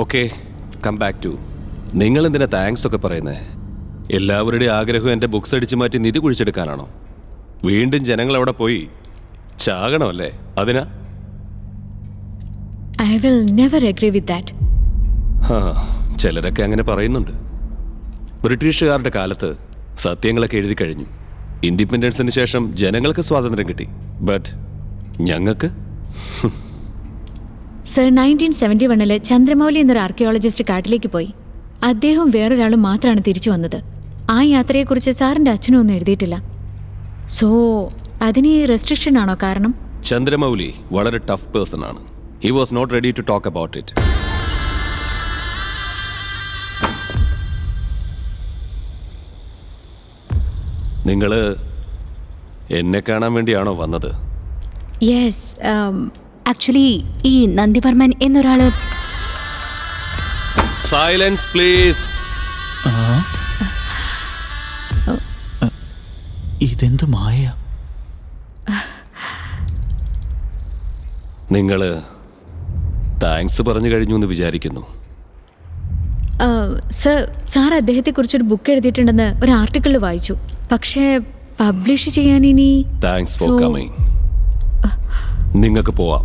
Okay, come back to നിങ്ങൾ എന്തിനാ thanks ഒക്കെ പറയുന്നേ? എല്ലാവരുടെയും ആഗ്രഹം എൻ്റെ ബുക്സ് അടിച്ചു മാറ്റി നിധി കുഴിച്ചെടുക്കാനാണോ? വീണ്ടും ജനങ്ങൾ അവിടെ പോയി ചാകണമല്ലേ? അതിനാ? I will never agree with that. ചിലരൊക്കെ അങ്ങനെ പറയുന്നുണ്ട്. ബ്രിട്ടീഷുകാരുടെ കാലത്ത് സത്യങ്ങളൊക്കെ എഴുതി കഴിഞ്ഞു. ഇൻഡിപെൻഡൻസിന് ശേഷം ജനങ്ങൾക്ക് സ്വാതന്ത്ര്യം കിട്ടി. ബട്ട് ഞങ്ങൾക്ക് സർ, 1971 ചന്ദ്രമൗലി എന്നൊരു ആർക്കിയോളജിസ്റ്റ് കാട്ടിലേക്ക് പോയി. അദ്ദേഹവും വേറൊരാളും മാത്രമാണ് തിരിച്ചു വന്നത്. ആ യാത്രയെക്കുറിച്ച് സാറിൻ്റെ അച്ഛനും ഒന്നും എഴുതിയിട്ടില്ല. സോ അതിന് ഈ റെസ്ട്രിക്ഷൻ ആണോ കാരണം? ചന്ദ്രമൗലി വളരെ ടഫ് പേഴ്സൺ ആണ്. He was not ready to talk about it. നിങ്ങൾ എന്നെ കാണാൻ വേണ്ടിയാണോ വന്നത്? യെസ്. ആക്ച്വലി ഈ നന്ദിവർമ്മൻ എന്നൊരാള്. Silence please. ഇതെന്ത് മായ? നിങ്ങൾ താങ്ക്സ് പറഞ്ഞു കഴിഞ്ഞു എന്ന് വിചാരിക്കുന്നു. സർ, സാർ അദ്ദേഹത്തെക്കുറിച്ചൊരു ബുക്ക് എഴുതിയിട്ടുണ്ടെന്ന് ഒരു ആർട്ടിക്കിളിൽ വായിച്ചു. പക്ഷേ പബ്ലിഷ് ചെയ്യാൻ ഇനി. Thanks for coming. നിങ്ങൾക്ക് പോവാം.